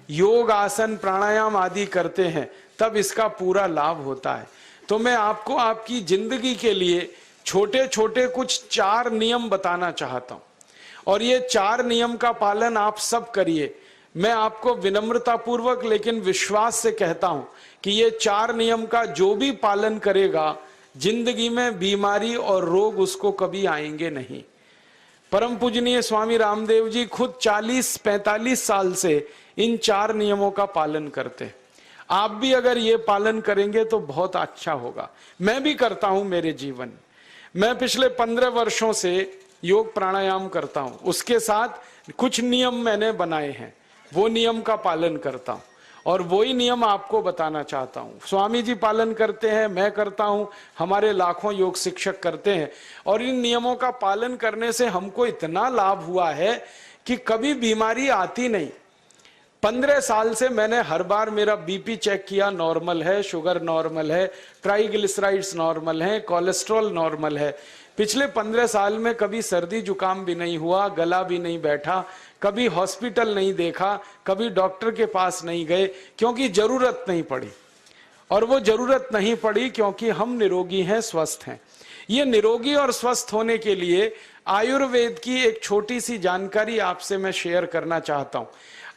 योग आसन प्राणायाम आदि करते हैं, तब इसका पूरा लाभ होता है। तो मैं आपको आपकी जिंदगी के लिए छोटे छोटे कुछ 4 नियम बताना चाहता हूं, और ये 4 नियम का पालन आप सब करिए। मैं आपको विनम्रता पूर्वक लेकिन विश्वास से कहता हूं कि ये 4 नियम का जो भी पालन करेगा, जिंदगी में बीमारी और रोग उसको कभी आएंगे नहीं। परम पूजनीय स्वामी रामदेव जी खुद 40-45 साल से इन 4 नियमों का पालन करते हैं। आप भी अगर ये पालन करेंगे तो बहुत अच्छा होगा। मैं भी करता हूं मेरे जीवन। मैं पिछले 15 वर्षों से योग प्राणायाम करता हूं, उसके साथ कुछ नियम मैंने बनाए हैं, वो नियम का पालन करता हूं, और वही नियम आपको बताना चाहता हूं। स्वामी जी पालन करते हैं, मैं करता हूं, हमारे लाखों योग शिक्षक करते हैं, और इन नियमों का पालन करने से हमको इतना लाभ हुआ है कि कभी बीमारी आती नहीं। 15 साल से मैंने हर बार मेरा बीपी चेक किया, नॉर्मल है, शुगर नॉर्मल है, ट्राइग्लिसराइड्स नॉर्मल है, कोलेस्ट्रॉल नॉर्मल है। पिछले 15 साल में कभी सर्दी जुकाम भी नहीं हुआ, गला भी नहीं बैठा, कभी हॉस्पिटल नहीं देखा, कभी डॉक्टर के पास नहीं गए, क्योंकि जरूरत नहीं पड़ी। और वो जरूरत नहीं पड़ी क्योंकि हम निरोगी हैं, स्वस्थ हैं। ये निरोगी और स्वस्थ होने के लिए आयुर्वेद की एक छोटी सी जानकारी आपसे मैं शेयर करना चाहता हूं।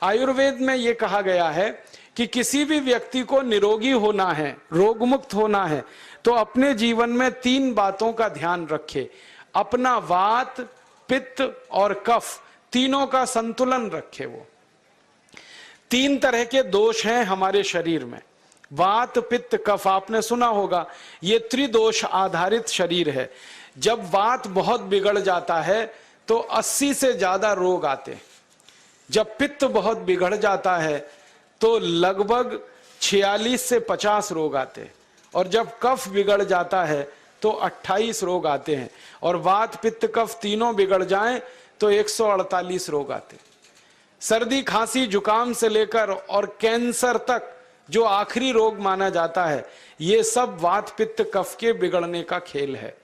आयुर्वेद में ये कहा गया है कि किसी भी व्यक्ति को निरोगी होना है, रोग मुक्त होना है, तो अपने जीवन में 3 बातों का ध्यान रखे। अपना वात, पित्त और कफ, तीनों का संतुलन रखे। वो 3 तरह के दोष हैं हमारे शरीर में, वात, पित्त, कफ। आपने सुना होगा, ये त्रिदोष आधारित शरीर है। जब वात बहुत बिगड़ जाता है तो 80 से ज्यादा रोग आते हैं। जब पित्त बहुत बिगड़ जाता है तो लगभग 46 से 50 रोग आते हैं, और जब कफ बिगड़ जाता है तो 28 रोग आते हैं, और वात, पित्त, कफ तीनों बिगड़ जाएं तो 148 रोग आते हैं। सर्दी, खांसी, जुकाम से लेकर और कैंसर तक जो आखिरी रोग माना जाता है, ये सब वात, पित्त, कफ के बिगड़ने का खेल है।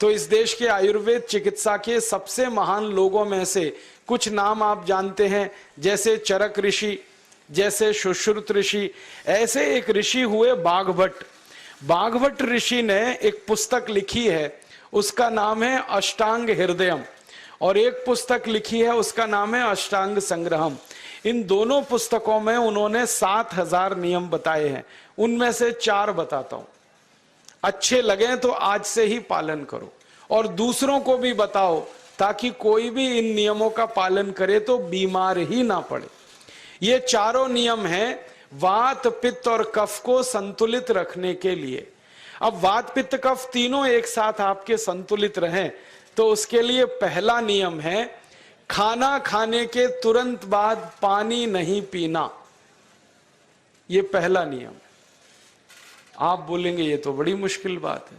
तो इस देश के आयुर्वेद चिकित्सा के सबसे महान लोगों में से कुछ नाम आप जानते हैं, जैसे चरक ऋषि, जैसे सुश्रुत ऋषि। ऐसे एक ऋषि हुए बाघभट्ट। बाघभट्ट ऋषि ने एक पुस्तक लिखी है, उसका नाम है अष्टांग हृदयम, और एक पुस्तक लिखी है, उसका नाम है अष्टांग संग्रहम। इन दोनों पुस्तकों में उन्होंने 7000 नियम बताए हैं। उनमें से 4 बताता हूं, अच्छे लगे तो आज से ही पालन करो, और दूसरों को भी बताओ, ताकि कोई भी इन नियमों का पालन करे तो बीमार ही ना पड़े। ये चारों नियम हैं वात, पित्त और कफ को संतुलित रखने के लिए। अब वात, पित्त, कफ तीनों एक साथ आपके संतुलित रहें, तो उसके लिए पहला नियम है खाना खाने के तुरंत बाद पानी नहीं पीना। ये पहला नियम है। आप बोलेंगे ये तो बड़ी मुश्किल बात है,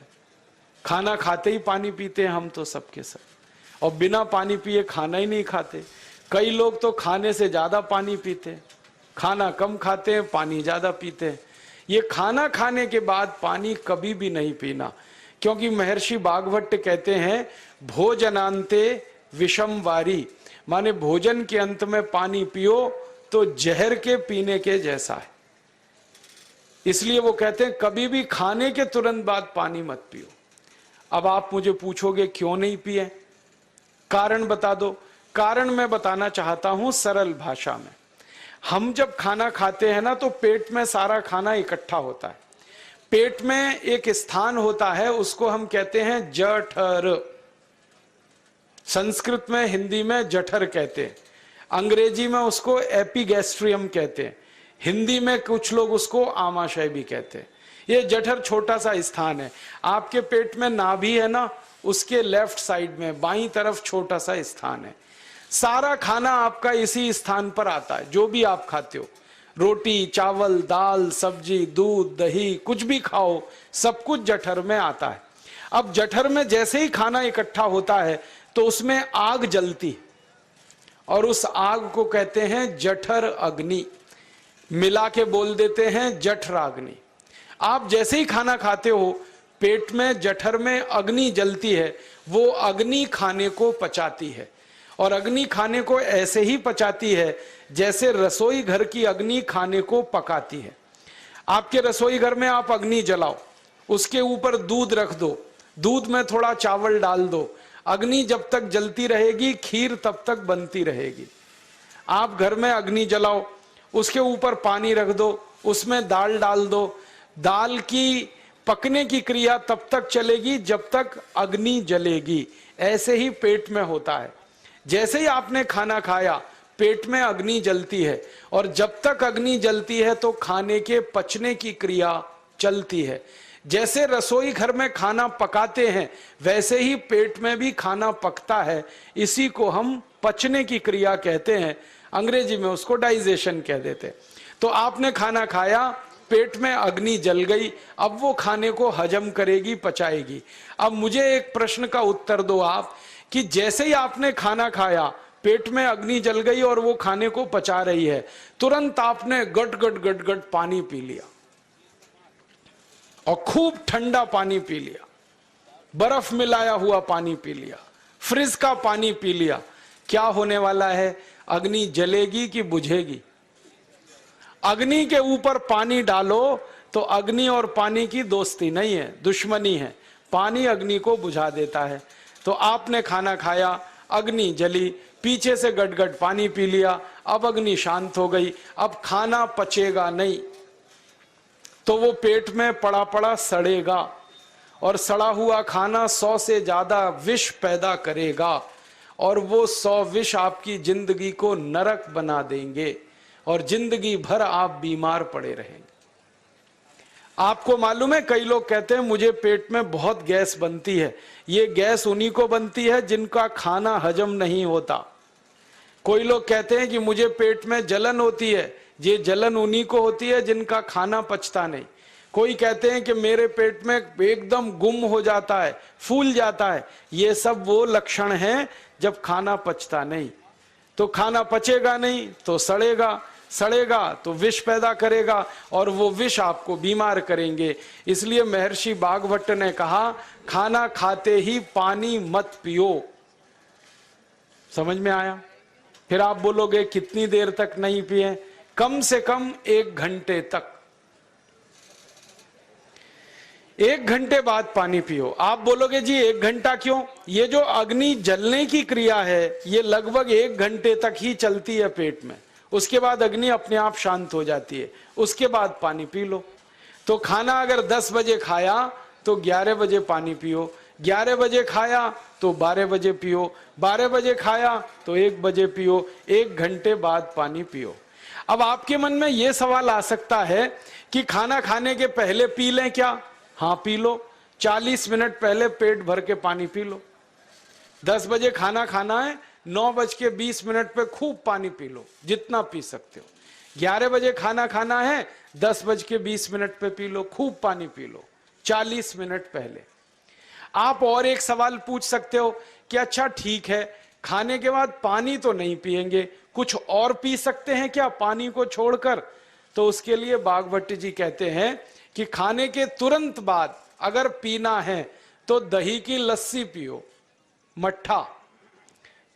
खाना खाते ही पानी पीते हैं हम तो सबके सब, और बिना पानी पिए खाना ही नहीं खाते। कई लोग तो खाने से ज्यादा पानी पीते हैं, खाना कम खाते हैं, पानी ज्यादा पीते हैं। ये खाना खाने के बाद पानी कभी भी नहीं पीना, क्योंकि महर्षि बाघभट्ट कहते हैं भोजनांते विषम वारी, माने भोजन के अंत में पानी पियो तो जहर के पीने के जैसा है। इसलिए वो कहते हैं कभी भी खाने के तुरंत बाद पानी मत पियो। अब आप मुझे पूछोगे क्यों नहीं पिए, कारण बता दो। कारण मैं बताना चाहता हूं सरल भाषा में। हम जब खाना खाते हैं ना, तो पेट में सारा खाना इकट्ठा होता है। पेट में एक स्थान होता है, उसको हम कहते हैं जठर। संस्कृत में, हिंदी में जठर कहते हैं, अंग्रेजी में उसको एपिगैस्ट्रियम कहते हैं, हिंदी में कुछ लोग उसको आमाशय भी कहते हैं। ये जठर छोटा सा स्थान है। आपके पेट में नाभि है ना, उसके लेफ्ट साइड में बाईं तरफ छोटा सा स्थान है। सारा खाना आपका इसी स्थान पर आता है। जो भी आप खाते हो, रोटी, चावल, दाल, सब्जी, दूध, दही, कुछ भी खाओ, सब कुछ जठर में आता है। अब जठर में जैसे ही खाना इकट्ठा होता है तो उसमें आग जलती, और उस आग को कहते हैं जठर अग्नि। मिला के बोल देते हैं जठराग्नि। आप जैसे ही खाना खाते हो, पेट में जठर में अग्नि जलती है, वो अग्नि खाने को पचाती है, और अग्नि खाने को ऐसे ही पचाती है जैसे रसोई घर की अग्नि खाने को पकाती है। आपके रसोई घर में आप अग्नि जलाओ, उसके ऊपर दूध रख दो, दूध में थोड़ा चावल डाल दो, अग्नि जब तक जलती रहेगी खीर तब तक बनती रहेगी। आप घर में अग्नि जलाओ, उसके ऊपर पानी रख दो, उसमें दाल डाल दो, दाल की पकने की क्रिया तब तक चलेगी जब तक अग्नि जलेगी। ऐसे ही पेट में होता है, जैसे ही आपने खाना खाया पेट में अग्नि जलती है, और जब तक अग्नि जलती है तो खाने के पचने की क्रिया चलती है। जैसे रसोई घर में खाना पकाते हैं वैसे ही पेट में भी खाना पकता है, इसी को हम पचने की क्रिया कहते हैं, अंग्रेजी में उसको डाइजेशन कह देते। तो आपने खाना खाया, पेट में अग्नि जल गई, अब वो खाने को हजम करेगी, पचाएगी। अब मुझे एक प्रश्न का उत्तर दो आप, कि जैसे ही आपने खाना खाया पेट में अग्नि जल गई और वो खाने को पचा रही है, तुरंत आपने गट गट गट गट पानी पी लिया और खूब ठंडा पानी पी लिया, बर्फ मिलाया हुआ पानी पी लिया, फ्रिज का पानी पी लिया, क्या होने वाला है? अग्नि जलेगी कि बुझेगी? अग्नि के ऊपर पानी डालो तो अग्नि और पानी की दोस्ती नहीं है, दुश्मनी है। पानी अग्नि को बुझा देता है। तो आपने खाना खाया, अग्नि जली, पीछे से गटगट पानी पी लिया, अब अग्नि शांत हो गई, अब खाना पचेगा नहीं, तो वो पेट में पड़ा पड़ा सड़ेगा, और सड़ा हुआ खाना 100 से ज्यादा विष पैदा करेगा, और वो 100 विष आपकी जिंदगी को नरक बना देंगे और जिंदगी भर आप बीमार पड़े रहेंगे। आपको मालूम है, कई लोग कहते हैं मुझे पेट में बहुत गैस बनती है। ये गैस उन्हीं को बनती है जिनका खाना हजम नहीं होता। कोई लोग कहते हैं कि मुझे पेट में जलन होती है, ये जलन उन्हीं को होती है जिनका खाना पचता नहीं। कोई कहते हैं कि मेरे पेट में एकदम गुम हो जाता है, फूल जाता है, ये सब वो लक्षण हैं जब खाना पचता नहीं। तो खाना पचेगा नहीं तो सड़ेगा, सड़ेगा तो विष पैदा करेगा, और वो विष आपको बीमार करेंगे। इसलिए महर्षि भागवत ने कहा, खाना खाते ही पानी मत पियो। समझ में आया? फिर आप बोलोगे कितनी देर तक नहीं पिए? कम से कम 1 घंटे तक। 1 घंटे बाद पानी पियो। आप बोलोगे जी 1 घंटा क्यों? ये जो अग्नि जलने की क्रिया है ये लगभग 1 घंटे तक ही चलती है पेट में, उसके बाद अग्नि अपने आप शांत हो जाती है, उसके बाद पानी पी लो। तो खाना अगर 10 बजे खाया तो 11 बजे पानी पियो, 11 बजे खाया तो 12 बजे पियो, 12 बजे खाया तो 1 बजे पियो, 1 घंटे बाद पानी पियो। अब आपके मन में यह सवाल आ सकता है कि खाना खाने के पहले पी लें क्या? हाँ पी लो, 40 मिनट पहले पेट भर के पानी पी लो। 10 बजे खाना खाना है, 9:20 पे खूब पानी पी लो, जितना पी सकते हो। 11 बजे खाना खाना है, 10:20 पे पी लो, खूब पानी पी लो, 40 मिनट पहले। आप और एक सवाल पूछ सकते हो कि अच्छा ठीक है, खाने के बाद पानी तो नहीं पिएंगे, कुछ और पी सकते हैं क्या पानी को छोड़कर? तो उसके लिए भागवत जी कहते हैं कि खाने के तुरंत बाद अगर पीना है तो दही की लस्सी पियो, मट्ठा।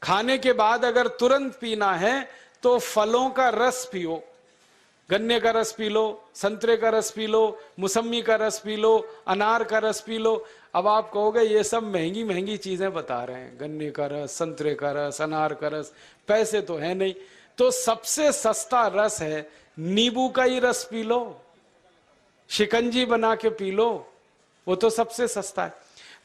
खाने के बाद अगर तुरंत पीना है तो फलों का रस पियो, गन्ने का रस पी लो, संतरे का रस पी लो, मौसमी का रस पी लो, अनार का रस पी लो। अब आप कहोगे ये सब महंगी महंगी चीजें बता रहे हैं, गन्ने का रस, संतरे का रस, अनार का रस, पैसे तो है नहीं। तो सबसे सस्ता रस है नींबू का ही रस पी लो, शिकंजी बना के पी लो, वो तो सबसे सस्ता है।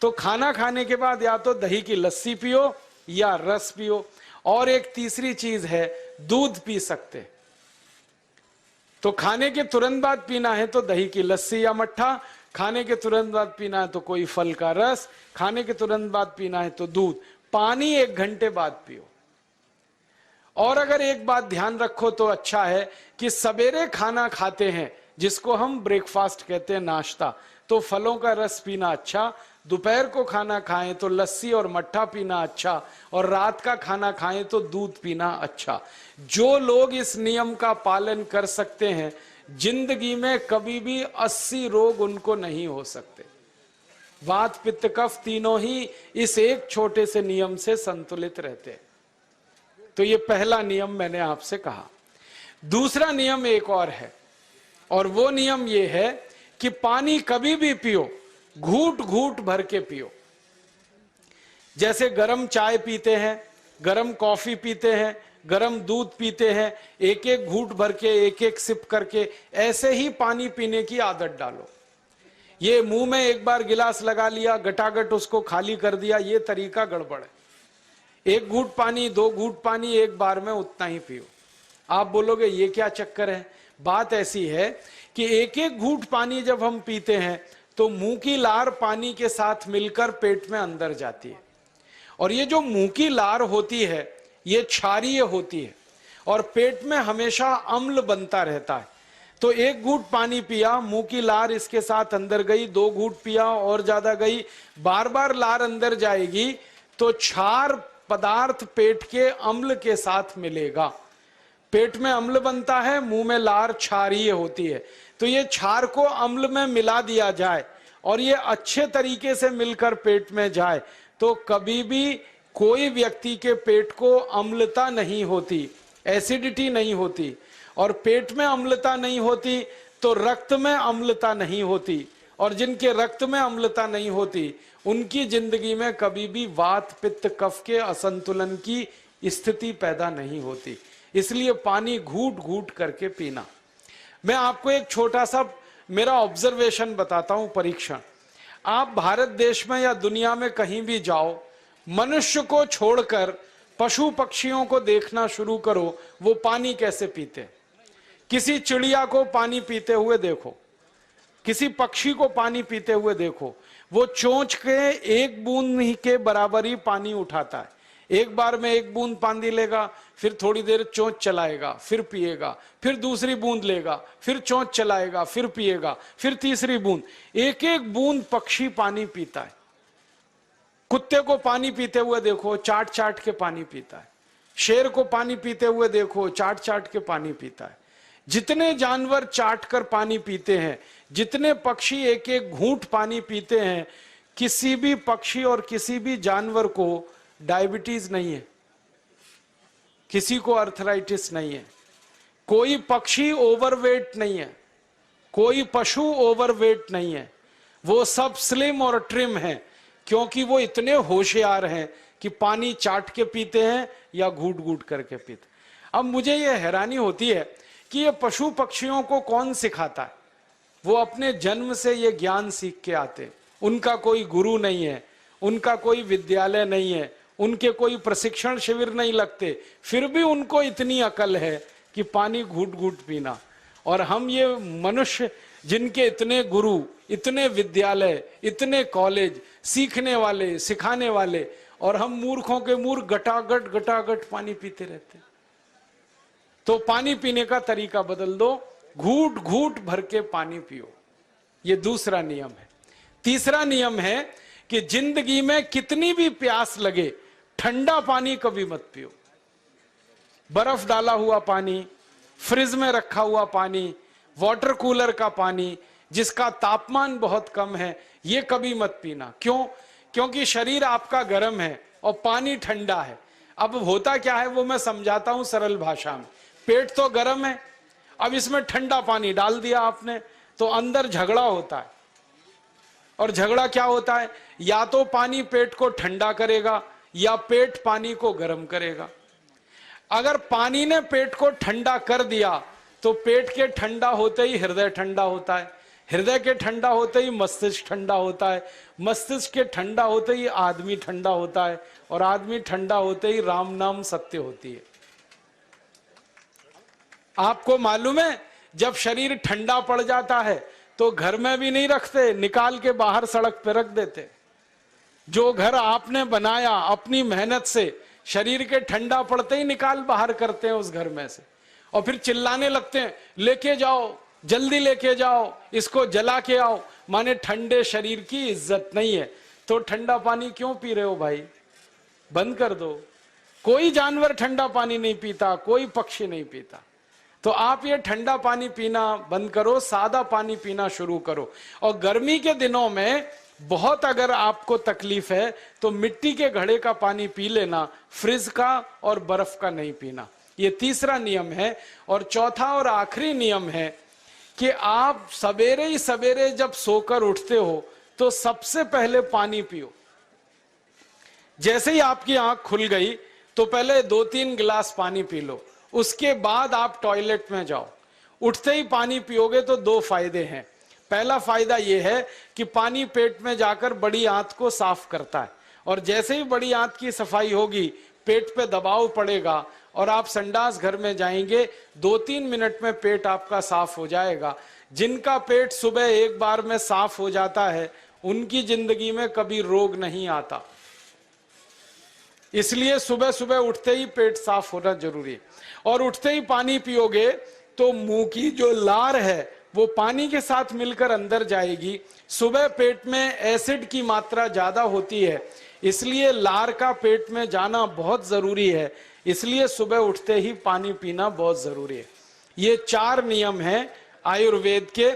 तो खाना खाने के बाद या तो दही की लस्सी पियो या रस पियो। और एक तीसरी चीज है, दूध पी सकते। तो खाने के तुरंत बाद पीना है तो दही की लस्सी या मट्ठा, खाने के तुरंत बाद पीना है तो कोई फल का रस, खाने के तुरंत बाद पीना है तो दूध। पानी 1 घंटे बाद पियो। और अगर एक बात ध्यान रखो तो अच्छा है कि सवेरे खाना खाते हैं जिसको हम ब्रेकफास्ट कहते हैं, नाश्ता, तो फलों का रस पीना अच्छा, दोपहर को खाना खाएं तो लस्सी और मट्ठा पीना अच्छा, और रात का खाना खाएं तो दूध पीना अच्छा। जो लोग इस नियम का पालन कर सकते हैं जिंदगी में कभी भी 80 रोग उनको नहीं हो सकते। वात पित्त कफ तीनों ही इस एक छोटे से नियम से संतुलित रहते हैं। तो ये पहला नियम मैंने आपसे कहा। दूसरा नियम एक और है, और वो नियम ये है कि पानी कभी भी पियो, घूट घूट भर के पियो। जैसे गरम चाय पीते हैं, गरम कॉफी पीते हैं, गरम दूध पीते हैं, एक एक घूट भर के, एक एक सिप करके, ऐसे ही पानी पीने की आदत डालो। ये मुंह में एक बार गिलास लगा लिया, गटागट उसको खाली कर दिया, ये तरीका गड़बड़ है। एक घूट पानी, दो घूट पानी एक बार में उतना ही पियो। आप बोलोगे ये क्या चक्कर है? बात ऐसी है कि एक एक घूट पानी जब हम पीते हैं तो मुंह की लार पानी के साथ मिलकर पेट में अंदर जाती है, और ये जो मुंह की लार होती है ये क्षारीय होती है, और पेट में हमेशा अम्ल बनता रहता है। तो एक घूट पानी पिया, मुंह की लार इसके साथ अंदर गई, दो घूट पिया और ज्यादा गई, बार बार लार अंदर जाएगी तो क्षार पदार्थ पेट के अम्ल के साथ मिलेगा। पेट में अम्ल बनता है, मुंह में लार क्षारीय होती है। तो ये क्षार को अम्ल में मिला दिया जाए और ये अच्छे तरीके से मिलकर पेट में जाए तो कभी भी कोई व्यक्ति के पेट को अम्लता नहीं होती, एसिडिटी नहीं होती। और पेट में अम्लता नहीं होती तो रक्त में अम्लता नहीं होती, और जिनके रक्त में अम्लता नहीं होती उनकी जिंदगी में कभी भी वात पित्त कफ के असंतुलन की स्थिति पैदा नहीं होती। इसलिए पानी घूट घूट करके पीना। मैं आपको एक छोटा सा मेरा ऑब्जर्वेशन बताता हूं, परीक्षण। आप भारत देश में या दुनिया में कहीं भी जाओ, मनुष्य को छोड़कर पशु पक्षियों को देखना शुरू करो, वो पानी कैसे पीते। किसी चिड़िया को पानी पीते हुए देखो, किसी पक्षी को पानी पीते हुए देखो, वो चोंच के एक बूंद ही के बराबर ही पानी उठाता है। एक बार में एक बूंद पानी लेगा, फिर थोड़ी देर चोंच चलाएगा, फिर पिएगा, फिर दूसरी बूंद लेगा, फिर चोंच चलाएगा, फिर पिएगा, फिर तीसरी बूंद। एक एक बूंद पक्षी पानी पीता है। कुत्ते को पानी पीते हुए देखो, चाट चाट के पानी पीता है। शेर को पानी पीते हुए देखो, चाट चाट के पानी पीता है। जितने जानवर चाट कर पानी पीते हैं, जितने पक्षी एक एक घूंट पानी पीते हैं, किसी भी पक्षी और किसी भी जानवर को डायबिटीज नहीं है, किसी को अर्थराइटिस नहीं है, कोई पक्षी ओवरवेट नहीं है, कोई पशु ओवरवेट नहीं है। वो सब स्लिम और ट्रिम है, क्योंकि वो इतने होशियार हैं कि पानी चाट के पीते हैं या घूट घूट करके पीते। अब मुझे ये हैरानी होती है कि ये पशु पक्षियों को कौन सिखाता है? वो अपने जन्म से ये ज्ञान सीख के आते। उनका कोई गुरु नहीं है, उनका कोई विद्यालय नहीं है, उनके कोई प्रशिक्षण शिविर नहीं लगते, फिर भी उनको इतनी अकल है कि पानी घूट घूट पीना। और हम ये मनुष्य जिनके इतने गुरु, इतने विद्यालय, इतने कॉलेज, सीखने वाले, सिखाने वाले, और हम मूर्खों के मूर्ख गटागट गटागट पानी पीते रहते। तो पानी पीने का तरीका बदल दो, घूट घूट भर के पानी पियो। ये दूसरा नियम है। तीसरा नियम है कि जिंदगी में कितनी भी प्यास लगे, ठंडा पानी कभी मत पियो। बर्फ डाला हुआ पानी, फ्रिज में रखा हुआ पानी, वाटर कूलर का पानी जिसका तापमान बहुत कम है, ये कभी मत पीना। क्यों? क्योंकि शरीर आपका गर्म है और पानी ठंडा है। अब होता क्या है वो मैं समझाता हूं सरल भाषा में। पेट तो गर्म है, अब इसमें ठंडा पानी डाल दिया आपने, तो अंदर झगड़ा होता है। और झगड़ा क्या होता है? या तो पानी पेट को ठंडा करेगा या पेट पानी को गर्म करेगा। अगर पानी ने पेट को ठंडा कर दिया तो पेट के ठंडा होते ही हृदय ठंडा होता है, हृदय के ठंडा होते ही मस्तिष्क ठंडा होता है, मस्तिष्क के ठंडा होते ही आदमी ठंडा होता है, और आदमी ठंडा होते ही राम नाम सत्य होती है। आपको मालूम है, जब शरीर ठंडा पड़ जाता है तो घर में भी नहीं रखते, निकाल के बाहर सड़क पे रख देते। जो घर आपने बनाया अपनी मेहनत से, शरीर के ठंडा पड़ते ही निकाल बाहर करते हैं उस घर में से, और फिर चिल्लाने लगते हैं, लेके जाओ, जल्दी लेके जाओ, इसको जला के आओ। माने ठंडे शरीर की इज्जत नहीं है। तो ठंडा पानी क्यों पी रहे हो भाई? बंद कर दो। कोई जानवर ठंडा पानी नहीं पीता, कोई पक्षी नहीं पीता। तो आप ये ठंडा पानी पीना बंद करो, सादा पानी पीना शुरू करो। और गर्मी के दिनों में बहुत अगर आपको तकलीफ है तो मिट्टी के घड़े का पानी पी लेना, फ्रिज का और बर्फ का नहीं पीना। ये तीसरा नियम है। और चौथा और आखिरी नियम है कि आप सवेरे ही सवेरे जब सोकर उठते हो तो सबसे पहले पानी पियो। जैसे ही आपकी आंख खुल गई तो पहले 2-3 गिलास पानी पी लो, उसके बाद आप टॉयलेट में जाओ। उठते ही पानी पियोगे तो 2 फायदे हैं। पहला फायदा यह है कि पानी पेट में जाकर बड़ी आंत को साफ करता है, और जैसे ही बड़ी आंत की सफाई होगी पेट पे दबाव पड़ेगा और आप संडास घर में जाएंगे, 2-3 मिनट में पेट आपका साफ हो जाएगा। जिनका पेट सुबह एक बार में साफ हो जाता है उनकी जिंदगी में कभी रोग नहीं आता। इसलिए सुबह सुबह उठते ही पेट साफ होना जरूरी है। और उठते ही पानी पियोगे तो मुंह की जो लार है वो पानी के साथ मिलकर अंदर जाएगी। सुबह पेट में एसिड की मात्रा ज्यादा होती है, इसलिए लार का पेट में जाना बहुत जरूरी है। इसलिए सुबह उठते ही पानी पीना बहुत जरूरी है। ये 4 नियम हैं आयुर्वेद के।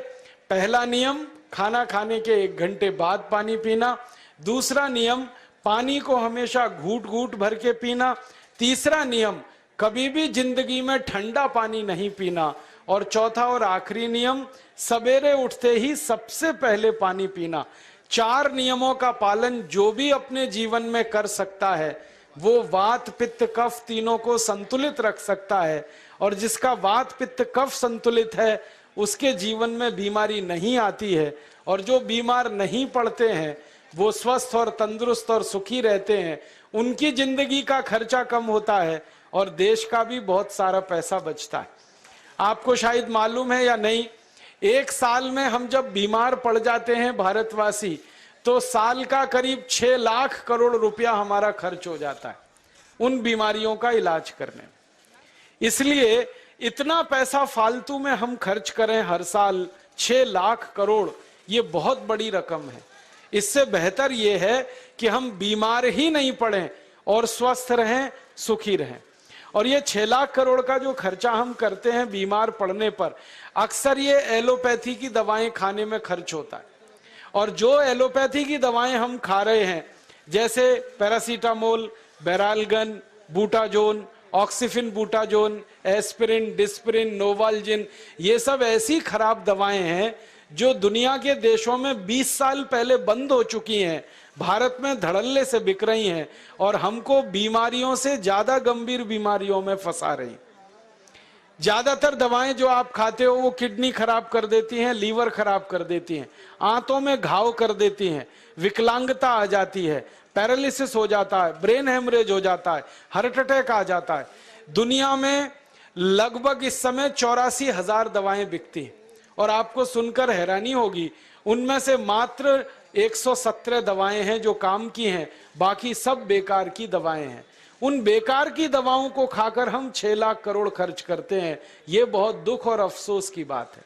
पहला नियम, खाना खाने के 1 घंटे बाद पानी पीना। दूसरा नियम, पानी को हमेशा घूट घूट भर के पीना। तीसरा नियम, कभी भी जिंदगी में ठंडा पानी नहीं पीना। और चौथा और आखिरी नियम, सवेरे उठते ही सबसे पहले पानी पीना। 4 नियमों का पालन जो भी अपने जीवन में कर सकता है वो वात पित्त कफ तीनों को संतुलित रख सकता है। और जिसका वात पित्त कफ संतुलित है उसके जीवन में बीमारी नहीं आती है। और जो बीमार नहीं पड़ते हैं वो स्वस्थ और तंदुरुस्त और सुखी रहते हैं। उनकी जिंदगी का खर्चा कम होता है और देश का भी बहुत सारा पैसा बचता है। आपको शायद मालूम है या नहीं, 1 साल में हम जब बीमार पड़ जाते हैं भारतवासी तो साल का करीब 6 लाख करोड़ रुपया हमारा खर्च हो जाता है उन बीमारियों का इलाज करने में। इसलिए इतना पैसा फालतू में हम खर्च करें हर साल 6 लाख करोड़, ये बहुत बड़ी रकम है। इससे बेहतर यह है कि हम बीमार ही नहीं पड़ें और स्वस्थ रहें, सुखी रहें। और ये 6 लाख करोड़ का जो खर्चा हम करते हैं बीमार पड़ने पर, अक्सर ये एलोपैथी की दवाएं खाने में खर्च होता है। और जो एलोपैथी की दवाएं हम खा रहे हैं जैसे paracetamol, Baralgan, butazone, oxyphenbutazone, aspirin, Disprin, Novalgin, ये सब ऐसी खराब दवाएं हैं जो दुनिया के देशों में 20 साल पहले बंद हो चुकी हैं, भारत में धड़ल्ले से बिक रही हैं और हमको बीमारियों से ज्यादा गंभीर बीमारियों में फंसा रही। ज्यादातर दवाएं जो आप खाते हो वो किडनी खराब कर देती हैं, लीवर खराब कर देती हैं, आंतों में घाव कर देती हैं, विकलांगता आ जाती है, पैरालिसिस हो जाता है, ब्रेन हेमरेज हो जाता है, हार्ट अटैक आ जाता है। दुनिया में लगभग इस समय 84,000 दवाएं बिकती हैं और आपको सुनकर हैरानी होगी उनमें से मात्र 117 दवाएं हैं जो काम की हैं, बाकी सब बेकार की दवाएं हैं। उन बेकार की दवाओं को खाकर हम 6 लाख करोड़ खर्च करते हैं। ये बहुत दुख और अफसोस की बात है।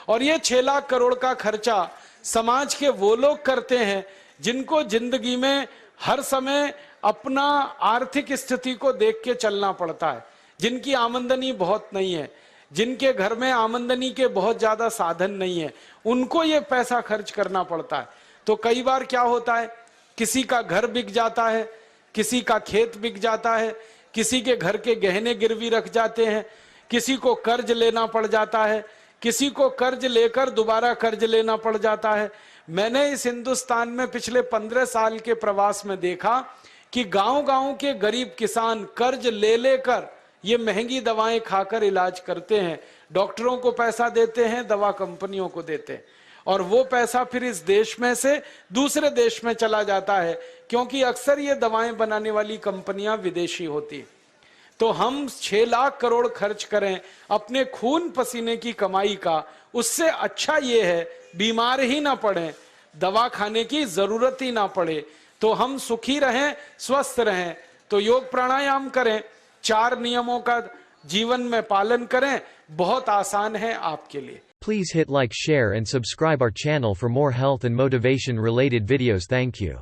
और ये 6 लाख करोड़ का खर्चा समाज के वो लोग करते हैं जिनको जिंदगी में हर समय अपना आर्थिक स्थिति को देख के चलना पड़ता है, जिनकी आमदनी बहुत नहीं है, जिनके घर में आमदनी के बहुत ज्यादा साधन नहीं है, उनको ये पैसा खर्च करना पड़ता है। तो कई बार क्या होता है, किसी का घर बिक जाता है, किसी का खेत बिक जाता है, किसी के घर के गहने गिरवी रख जाते हैं, किसी को कर्ज लेना पड़ जाता है, किसी को कर्ज लेकर दोबारा कर्ज लेना पड़ जाता है। मैंने इस हिंदुस्तान में पिछले 15 साल के प्रवास में देखा कि गांव-गांव के गरीब किसान कर्ज ले लेकर ये महंगी दवाएं खाकर इलाज करते हैं, डॉक्टरों को पैसा देते हैं, दवा कंपनियों को देते हैं, और वो पैसा फिर इस देश में से दूसरे देश में चला जाता है, क्योंकि अक्सर ये दवाएं बनाने वाली कंपनियां विदेशी होती हैं। तो हम 6 लाख करोड़ खर्च करें अपने खून पसीने की कमाई का, उससे अच्छा ये है बीमार ही ना पड़े, दवा खाने की जरूरत ही ना पड़े, तो हम सुखी रहें, स्वस्थ रहें। तो योग प्राणायाम करें, 4 नियमों का जीवन में पालन करें, बहुत आसान है आपके लिए। Please hit like, share and subscribe our channel for more health and motivation related videos. Thank you.